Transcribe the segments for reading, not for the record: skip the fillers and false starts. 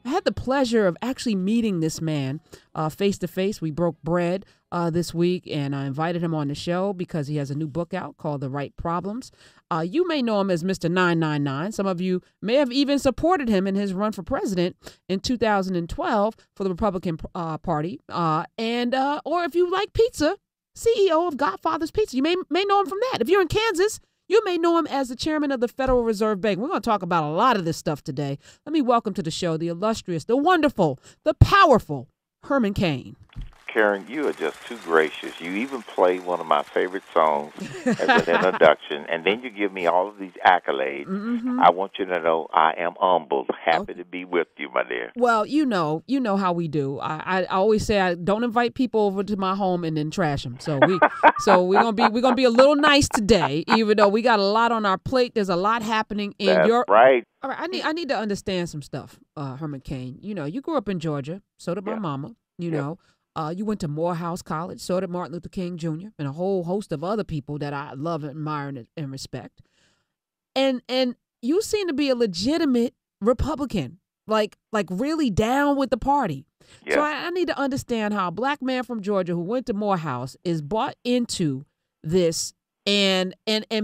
I had the pleasure of actually meeting this man face to face. We broke bread this week, and I invited him on the show because he has a new book out called The Right Problems. You may know him as Mr. 999. Some of you may have even supported him in his run for president in 2012 for the Republican Party. Or if you like pizza, CEO of Godfather's Pizza. You may know him from that. If you're in Kansas, you may know him as the chairman of the Federal Reserve Bank. We're going to talk about a lot of this stuff today. Let me welcome to the show the illustrious, the wonderful, the powerful Herman Cain. Karen, you are just too gracious. You even play one of my favorite songs as an introduction, and then you give me all of these accolades. Mm-hmm. I want you to know I am humbled, happy to be with you, my dear. Well, you know how we do. I always say I don't invite people over to my home and then trash them. So we're gonna be a little nice today, even though we got a lot on our plate. There's a lot happening in That's your. right. All right, I need to understand some stuff, Herman Cain. You know, you grew up in Georgia. So did my mama. You know. You went to Morehouse College, so did Martin Luther King Jr. and a whole host of other people that I love, admire, and respect. And you seem to be a legitimate Republican, like really down with the party. Yeah. So I need to understand how a black man from Georgia who went to Morehouse is bought into this. And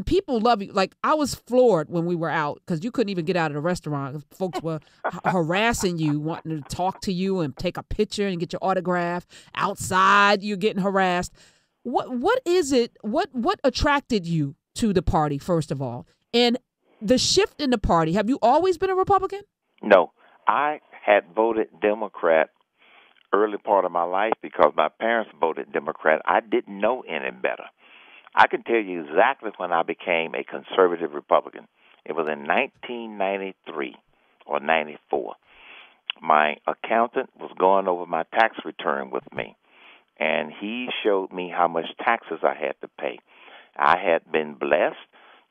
people love you. Like, I was floored when we were out because you couldn't even get out of the restaurant. Folks were harassing you, wanting to talk to you and take a picture and get your autograph. Outside, you're getting harassed. What is it? What attracted you to the party, first of all? And the shift in the party, have you always been a Republican? No, I had voted Democrat early part of my life because my parents voted Democrat. I didn't know any better. I can tell you exactly when I became a conservative Republican. It was in 1993 or 94. My accountant was going over my tax return with me, and he showed me how much taxes I had to pay. I had been blessed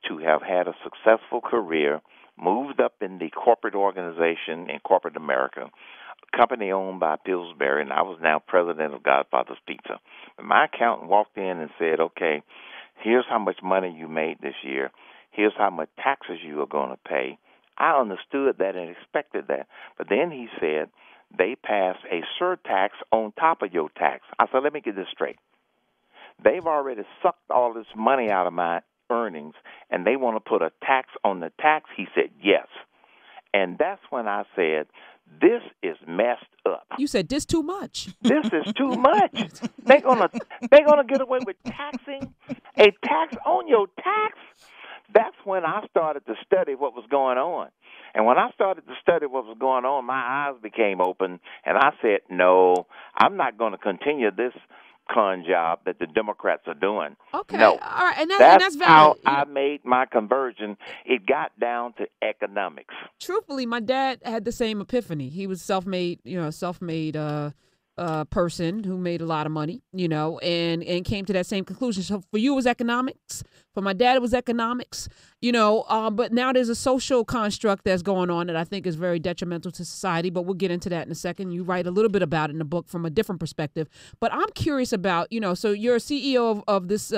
to have had a successful career, moved up in the corporate organization in corporate America, a company owned by Pillsbury, and I was now president of Godfather's Pizza. And my accountant walked in and said, okay, here's how much money you made this year. Here's how much taxes you are going to pay. I understood that and expected that. But then he said, they pass a surtax on top of your tax. I said, let me get this straight. They've already sucked all this money out of my earnings, and they want to put a tax on the tax? He said, yes. And that's when I said, this is messed up. You said this too much. This is too much. They're gonna get away with taxing a tax on your tax. That's when I started to study what was going on. And when I started to study what was going on, my eyes became open, and I said, no, I'm not going to continue this con job that the Democrats are doing. Okay. No. All right. And that's valid. how I made my conversion. It got down to economics. Truthfully, my dad had the same epiphany. He was self-made person who made a lot of money, and came to that same conclusion. So for you, it was economics. For my dad, it was economics, but now there's a social construct that's going on that I think is very detrimental to society, but we'll get into that in a second. You write a little bit about it in the book from a different perspective, but I'm curious about, so you're a CEO of this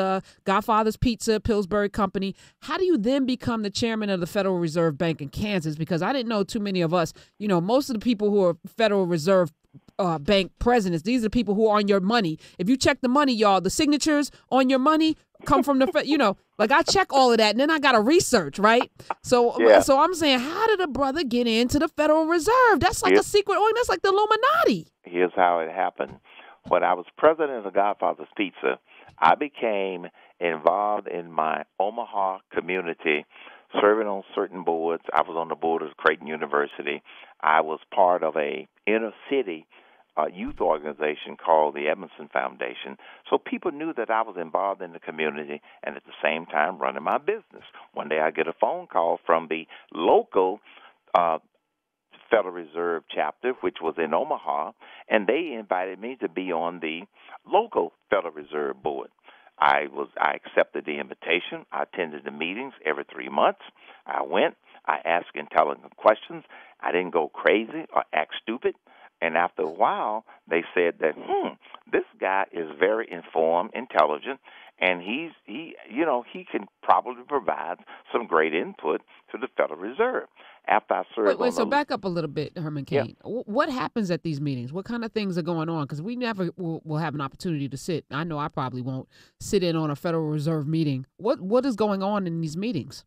Godfather's Pizza, Pillsbury company. How do you then become the chairman of the Federal Reserve Bank in Kansas? Because I didn't know too many of us, most of the people who are Federal Reserve bank presidents, these are the people who are on your money. If you check the money, y'all, the signatures on your money come from the, I check all of that, and then I got to research, right? So I'm saying, how did a brother get into the Federal Reserve? That's like a secret organ. That's like the Illuminati. Here's how it happened. When I was president of Godfather's Pizza, I became involved in my Omaha community, serving on certain boards. I was on the board of Creighton University. I was part of a inner city youth organization called the Edmondson Foundation. So people knew that I was involved in the community and at the same time running my business. One day I get a phone call from the local Federal Reserve chapter, which was in Omaha, and they invited me to be on the local Federal Reserve board. I accepted the invitation. I attended the meetings every 3 months. I went. I asked intelligent questions. I didn't go crazy or act stupid. And after a while, they said that, this guy is very informed, intelligent, and he can probably provide some great input to the Federal Reserve. after I served Wait, on so the back up a little bit, Herman yeah. Cain. What happens at these meetings? What kind of things are going on? Because we never will have an opportunity to sit. I know I probably won't sit in on a Federal Reserve meeting. What is going on in these meetings?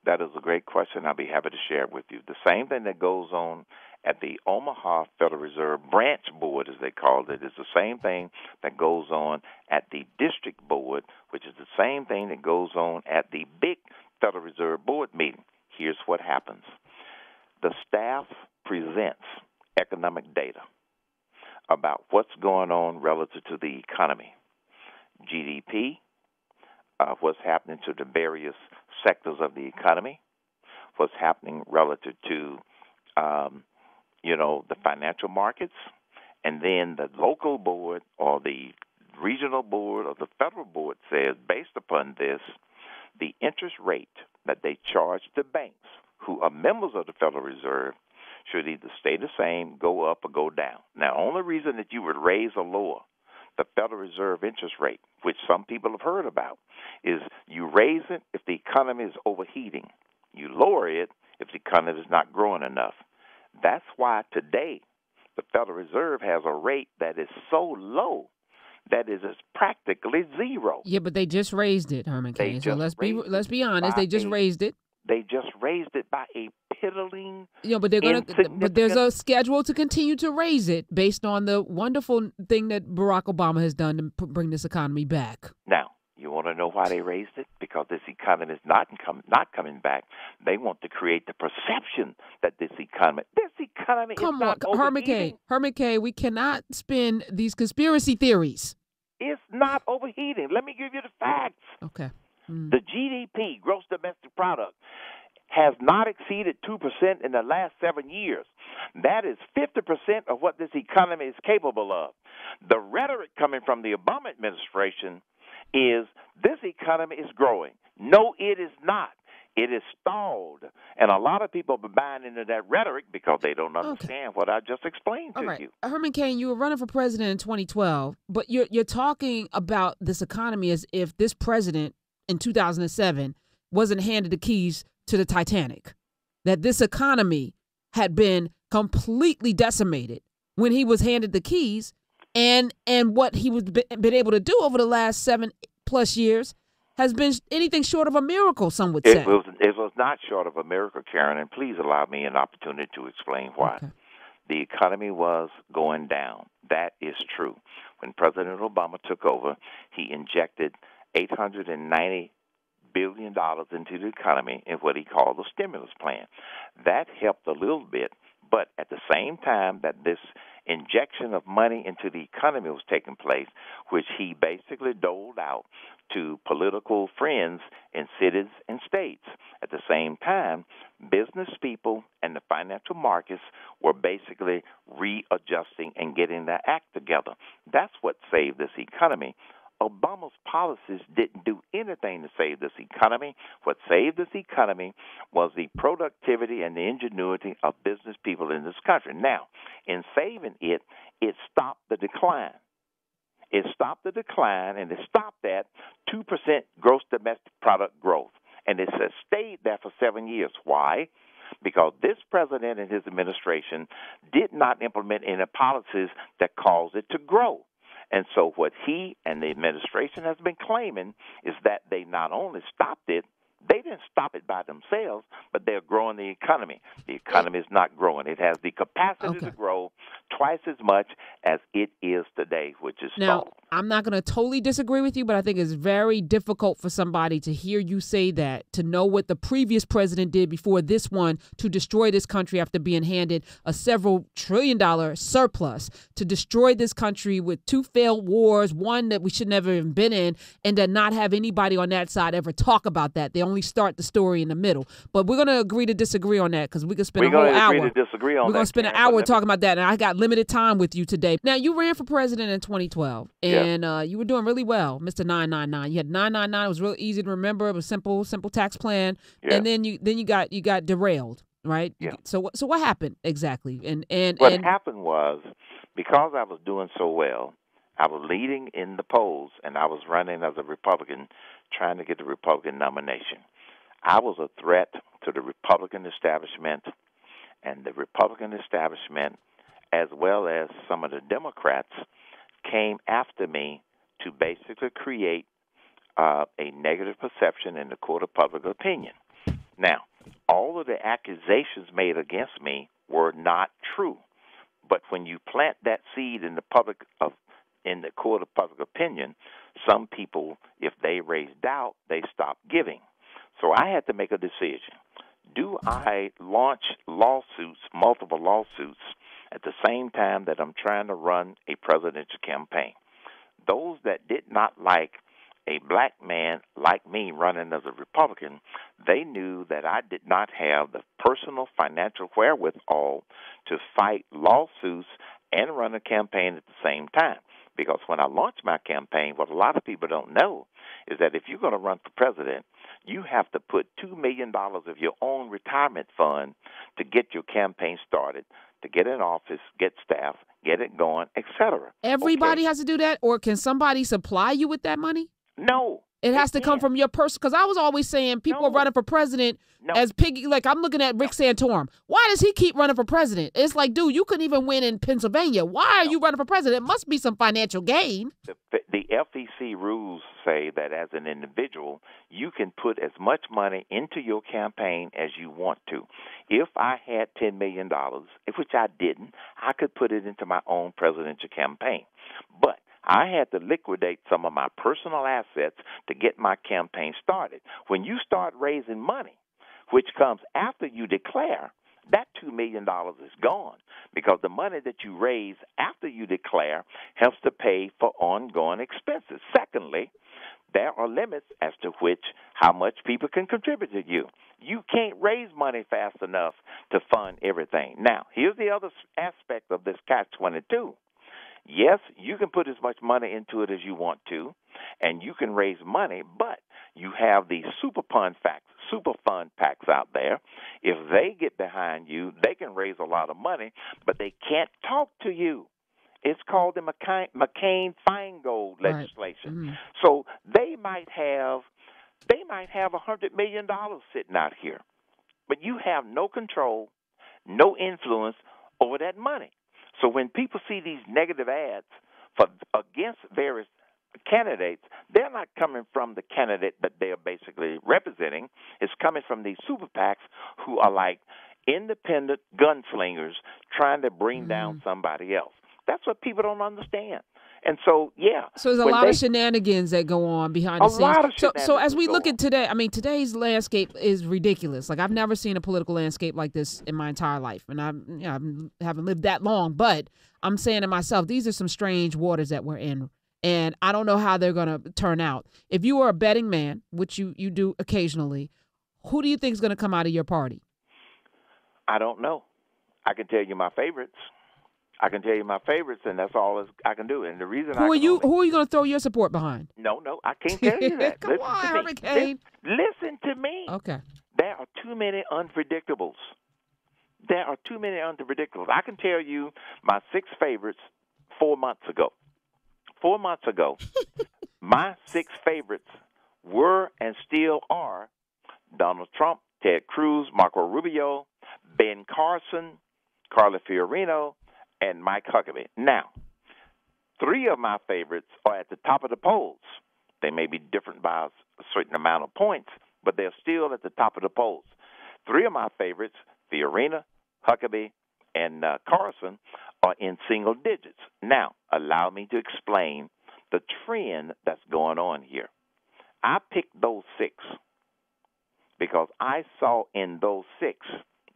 That is a great question. I'll be happy to share it with you. The same thing that goes on at the Omaha Federal Reserve Branch Board, as they call it, is the same thing that goes on at the District Board, which is the same thing that goes on at the big Federal Reserve Board meeting. Here's what happens. The staff presents economic data about what's going on relative to the economy, GDP, what's happening to the various sectors of the economy, what's happening relative to, the financial markets, and then the local board or the regional board or the federal board says, based upon this, the interest rate that they charge the banks, who are members of the Federal Reserve, should either stay the same, go up, or go down. Now, only reason that you would raise or lower the Federal Reserve interest rate, which some people have heard about, is you raise it if the economy is overheating. You lower it if the economy is not growing enough. That's why today the Federal Reserve has a rate that is so low that is practically zero. Yeah, but they just raised it, Herman Cain. So let's be honest. They just raised it. They just raised it by a piddling. But there's a schedule to continue to raise it based on the wonderful thing that Barack Obama has done to bring this economy back. Now, you want to know why they raised it? Because this economy is not coming back. They want to create the perception that this economy Come is not on, overheating. Herman Cain, we cannot spin these conspiracy theories. It's not overheating. Let me give you the facts. Okay. The GDP, gross domestic product, has not exceeded 2% in the last 7 years. That is 50% of what this economy is capable of. The rhetoric coming from the Obama administration is this economy is growing. No, it is not. It is stalled. And a lot of people are buying into that rhetoric because they don't understand what I just explained to you. Herman Cain, you were running for president in 2012, but you're talking about this economy as if this president in 2007 wasn't handed the keys to the Titanic, that this economy had been completely decimated when he was handed the keys, and what he was been able to do over the last 7+ years has been anything short of a miracle, some would say. It was not short of a miracle, Karen, and please allow me an opportunity to explain why. Okay. The economy was going down. That is true. When President Obama took over, he injected $890 billion into the economy in what he called the stimulus plan. That helped a little bit, but at the same time that this injection of money into the economy was taking place, which he basically doled out to political friends in cities and states. At the same time, business people and the financial markets were basically readjusting and getting their act together. That's what saved this economy. Obama's policies didn't do anything to save this economy. What saved this economy was the productivity and the ingenuity of business people in this country. Now, in saving it, it stopped the decline. It stopped the decline, and it stopped at 2% gross domestic product growth. And it has stayed there for 7 years. Why? Because this president and his administration did not implement any policies that caused it to grow. And so what he and the administration has been claiming is that they not only stopped it, they didn't stop it by themselves, but they're growing the economy. The economy is not growing. It has the capacity to grow twice as much as it is today, which is stalled. Now, I'm not going to totally disagree with you, but I think it's very difficult for somebody to hear you say that, to know what the previous president did before this one to destroy this country after being handed a several $trillion surplus, to destroy this country with 2 failed wars, one that we should never have been in, and to not have anybody on that side ever talk about that. They only start the story in the middle. But we're going to agree to disagree on that because we could spend a whole hour. We're going to spend an hour talking about that, and I got limited time with you today. Now, you ran for president in 2012, and you were doing really well, Mr. 999. You had 999. It was real easy to remember. It was simple tax plan. Yeah. And then you got derailed, right? Yeah. So what happened exactly? What happened was, because I was doing so well, I was leading in the polls, and I was running as a Republican, trying to get the Republican nomination. I was a threat to the Republican establishment, and the Republican establishment, as well as some of the Democrats, came after me to basically create a negative perception in the court of public opinion. Now, all of the accusations made against me were not true, but when you plant that seed in the court of public opinion, some people, if they raise doubt, they stop giving. So I had to make a decision. Do I launch lawsuits, multiple lawsuits, at the same time that I'm trying to run a presidential campaign? Those that did not like a black man like me running as a Republican, they knew that I did not have the personal financial wherewithal to fight lawsuits and run a campaign at the same time. Because when I launched my campaign, what a lot of people don't know is that if you're going to run for president, you have to put $2 million of your own retirement fund to get your campaign started, to get in office, get staff, get it going, etc. Everybody has to do that, or can somebody supply you with that money? No. It has to come from your person. Because I was always saying people are running for president as piggy. Like, I'm looking at Rick Santorum. Why does he keep running for president? It's like, dude, you couldn't even win in Pennsylvania. Why are you running for president? It must be some financial gain. The FEC rules say that as an individual, you can put as much money into your campaign as you want to. If I had $10 million, which I didn't, I could put it into my own presidential campaign. But I had to liquidate some of my personal assets to get my campaign started. When you start raising money, which comes after you declare, that $2 million is gone because the money that you raise after you declare helps to pay for ongoing expenses. Secondly, there are limits as to how much people can contribute to you. You can't raise money fast enough to fund everything. Now, here's the other aspect of this catch-22. Yes, you can put as much money into it as you want to, and you can raise money, but you have these super fund PACs out there. If they get behind you, they can raise a lot of money, but they can't talk to you. It's called the McCain-Feingold legislation. Right. Mm-hmm. So they might have $100 million sitting out here, but you have no control, no influence over that money. So when people see these negative ads against various candidates, they're not coming from the candidate that they are basically representing. It's coming from these super PACs who are like independent gunslingers trying to bring down somebody else. That's what people don't understand. And so, yeah. So there's a lot of shenanigans that go on behind the scenes. A lot of shenanigans. So as we look at today, I mean, today's landscape is ridiculous. Like, I've never seen a political landscape like this in my entire life. And I haven't lived that long. But I'm saying to myself, these are some strange waters that we're in. And I don't know how they're going to turn out. If you are a betting man, which you do occasionally, who do you think is going to come out of your party? I don't know. I can tell you my favorites. And that's all I can do. And the reason who are you going to throw your support behind? No, I can't tell you that. Come on, Herman Cain. Listen to me. Okay. There are too many unpredictables. I can tell you my 6 favorites 4 months ago. 4 months ago, my 6 favorites were and still are Donald Trump, Ted Cruz, Marco Rubio, Ben Carson, Carla Fiorina, and Mike Huckabee. Now, 3 of my favorites are at the top of the polls. They may be different by a certain amount of points, but they're still at the top of the polls. 3 of my favorites, Fiorina, Huckabee, and Carson, are in single digits. Now, allow me to explain the trend that's going on here. I picked those 6 because I saw in those 6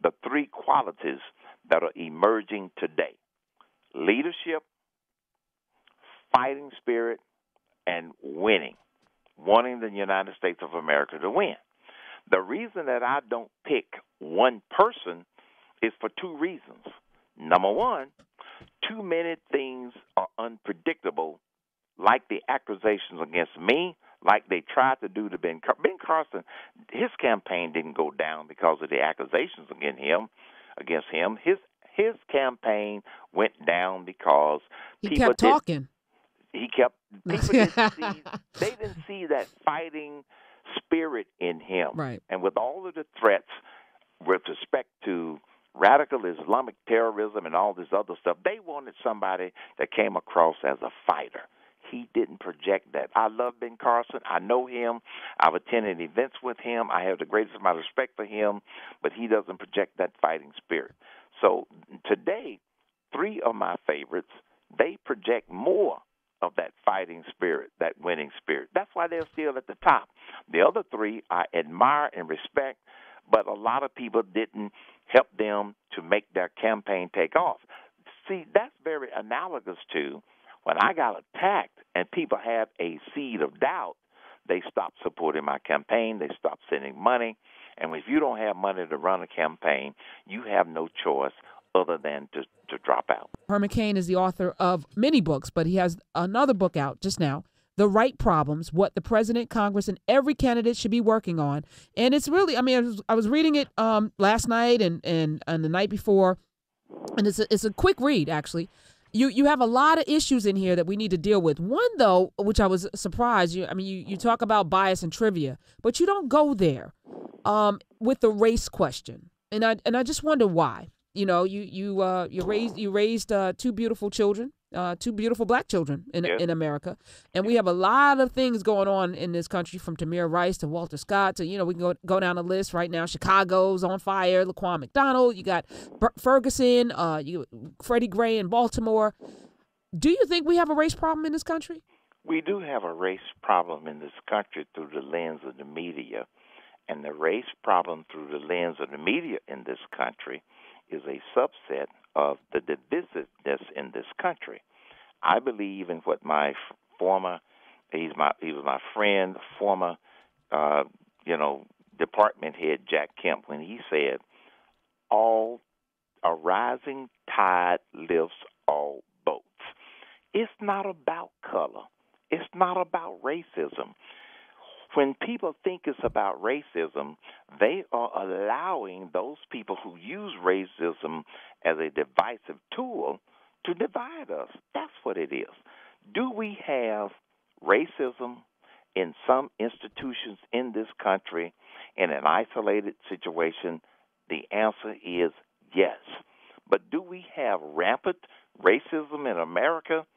the 3 qualities that are emerging today: leadership, fighting spirit, and winning, wanting the United States of America to win. The reason that I don't pick one person is for 2 reasons. Number one, too many things are unpredictable, like the accusations against me, like they tried to do to Ben Carson. His campaign didn't go down because of the accusations against him. His campaign went down because he kept talking. People didn't see that fighting spirit in him. Right. And with all of the threats with respect to radical Islamic terrorism and all this other stuff, they wanted somebody that came across as a fighter. He didn't project that. I love Ben Carson. I know him. I've attended events with him. I have the greatest amount of respect for him, but he doesn't project that fighting spirit. So today, 3 of my favorites, they project more of that fighting spirit, that winning spirit. That's why they're still at the top. The other 3 I admire and respect, but a lot of people didn't help them to make their campaign take off. See, that's very analogous to when I got attacked and people had a seed of doubt, they stopped supporting my campaign, they stopped sending money, and if you don't have money to run a campaign, you have no choice other than to drop out. Herman Cain is the author of many books, but he has another book out just now, The Right Problems, What the President, Congress, and Every Candidate Should Be Working On. And it's really, I was reading it last night and the night before, and it's a quick read, actually. You have a lot of issues in here that we need to deal with. One, though, which I was surprised, you talk about bias and trivia, but you don't go there with the race question. And I just wonder why. You raised 2 beautiful children, 2 beautiful black children in America, and we have a lot of things going on in this country, from Tamir Rice to Walter Scott to we can go down the list right now. Chicago's on fire. Laquan McDonald. You got Ferguson. Freddie Gray in Baltimore. Do you think we have a race problem in this country? We do have a race problem in this country through the lens of the media, and the race problem through the lens of the media in this country is a subset of the divisiveness in this country. I believe in what my former, he was my friend, former, department head Jack Kemp, when he said, a rising tide lifts all boats. It's not about color. It's not about racism. When people think it's about racism, they are allowing those people who use racism as a divisive tool to divide us. That's what it is. Do we have racism in some institutions in this country in an isolated situation? The answer is yes. But do we have rampant racism in America?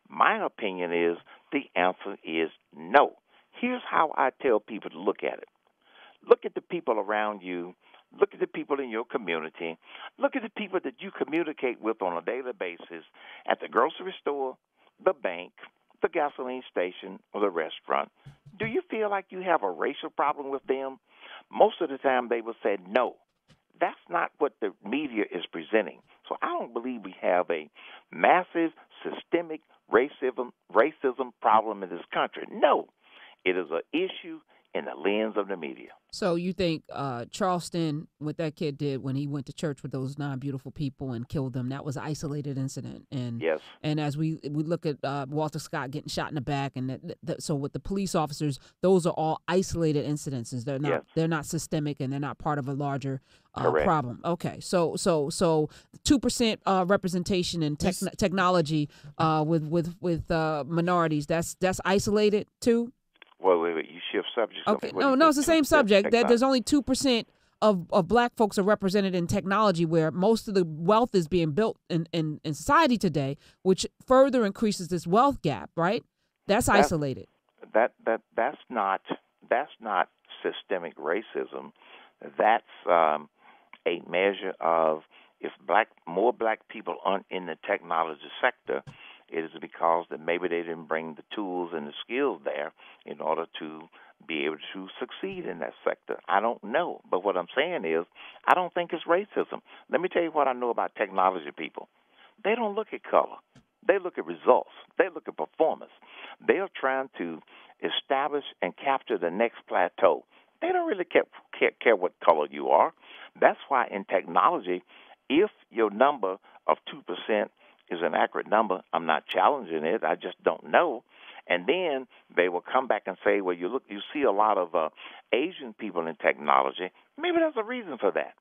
My opinion is the answer is no. Here's how I tell people to look at it. Look at the people around you. Look at the people in your community. Look at the people that you communicate with on a daily basis at the grocery store, the bank, the gasoline station, or the restaurant. Do you feel like you have a racial problem with them? Most of the time they will say no. That's not what the media is presenting. So I don't believe we have a massive systemic racism problem in this country. No. It is an issue in the lens of the media. So you think Charleston, what that kid did when he went to church with those 9 beautiful people and killed them, that was an isolated incident? And yes. And as we look at Walter Scott getting shot in the back, and so with the police officers, those are all isolated incidences. They're not systemic, and they're not part of a larger problem. Okay, so 2% representation in technology with minorities. That's isolated too. Wait, you shift subjects. Okay, no, it's the same subject. That there's only 2% of black folks are represented in technology, where most of the wealth is being built in society today, which further increases this wealth gap, right? That's isolated. That's not systemic racism. That's a measure of if more black people aren't in the technology sector, it is because that maybe they didn't bring the tools and the skills there in order to be able to succeed in that sector. I don't know. But what I'm saying is I don't think it's racism. Let me tell you what I know about technology people. They don't look at color. They look at results. They look at performance. They are trying to establish and capture the next plateau. They don't really care what color you are. That's why in technology, if your number of 2% is an accurate number, I'm not challenging it. I just don't know. And then they will come back and say, well, you see a lot of Asian people in technology. Maybe there's a reason for that.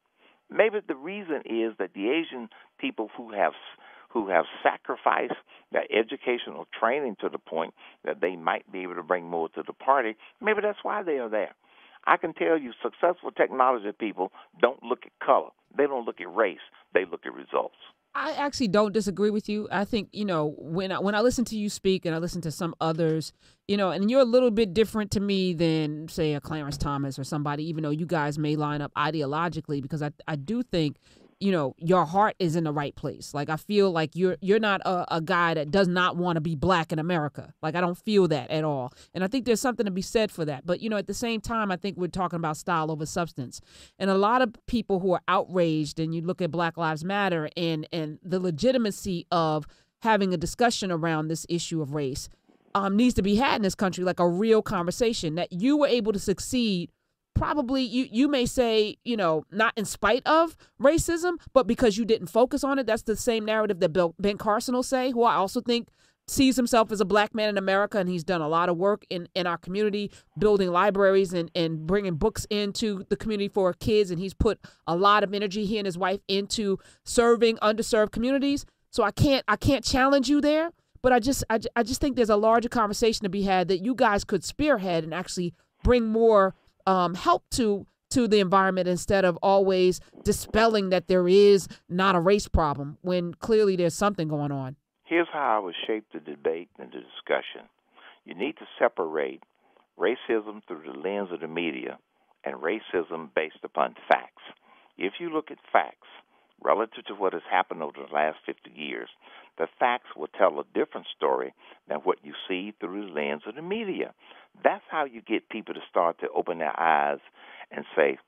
Maybe the reason is that the Asian people who have sacrificed their educational training to the point that they might be able to bring more to the party, maybe that's why they are there. I can tell you successful technology people don't look at color. They don't look at race. They look at results. I actually don't disagree with you. I think, when I listen to you speak and I listen to some others, and you're a little bit different to me than, say, a Clarence Thomas or somebody, even though you guys may line up ideologically, because I do think, your heart is in the right place. Like, I feel like you're not a guy that does not want to be black in America. Like, I don't feel that at all. And I think there's something to be said for that. But, at the same time, I think we're talking about style over substance. And a lot of people who are outraged, and you look at Black Lives Matter and the legitimacy of having a discussion around this issue of race needs to be had in this country, like a real conversation, that you were able to succeed. Probably you may say, not in spite of racism, but because you didn't focus on it. That's the same narrative that Ben Carson will say, who I also think sees himself as a black man in America, and he's done a lot of work in our community, building libraries and bringing books into the community for kids, and he's put a lot of energy, he and his wife, into serving underserved communities. So I can't challenge you there, but I just think there's a larger conversation to be had that you guys could spearhead and actually bring more help to the environment, instead of always dispelling that there is not a race problem when clearly there's something going on. Here's how I would shape the debate and the discussion. You need to separate racism through the lens of the media and racism based upon facts. If you look at facts relative to what has happened over the last 50 years, the facts will tell a different story than what you see through the lens of the media. That's how you get people to start to open their eyes and say,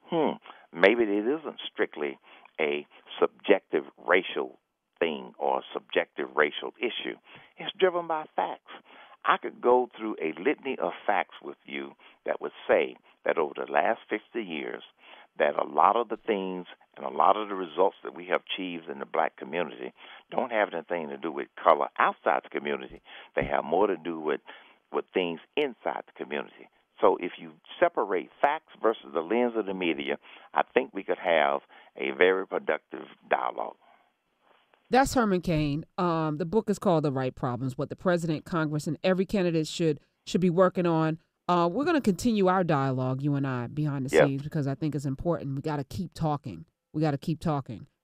maybe it isn't strictly a subjective racial thing or a subjective racial issue. It's driven by facts. I could go through a litany of facts with you that would say that over the last 50 years, that a lot of the things and a lot of the results that we have achieved in the black community don't have anything to do with color outside the community. They have more to do with things inside the community. So if you separate facts versus the lens of the media, I think we could have a very productive dialogue. That's Herman Cain. The book is called The Right Problems, what the president, Congress, and every candidate should be working on. We're going to continue our dialogue, you and I, behind the scenes, because I think it's important. We got to keep talking.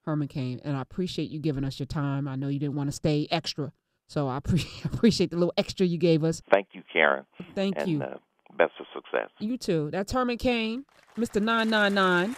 Herman Cain, and I appreciate you giving us your time. I know you didn't want to stay extra, so I appreciate the little extra you gave us. Thank you, Karen. Thank you. Best of success. You too. That's Herman Cain, Mr. 999.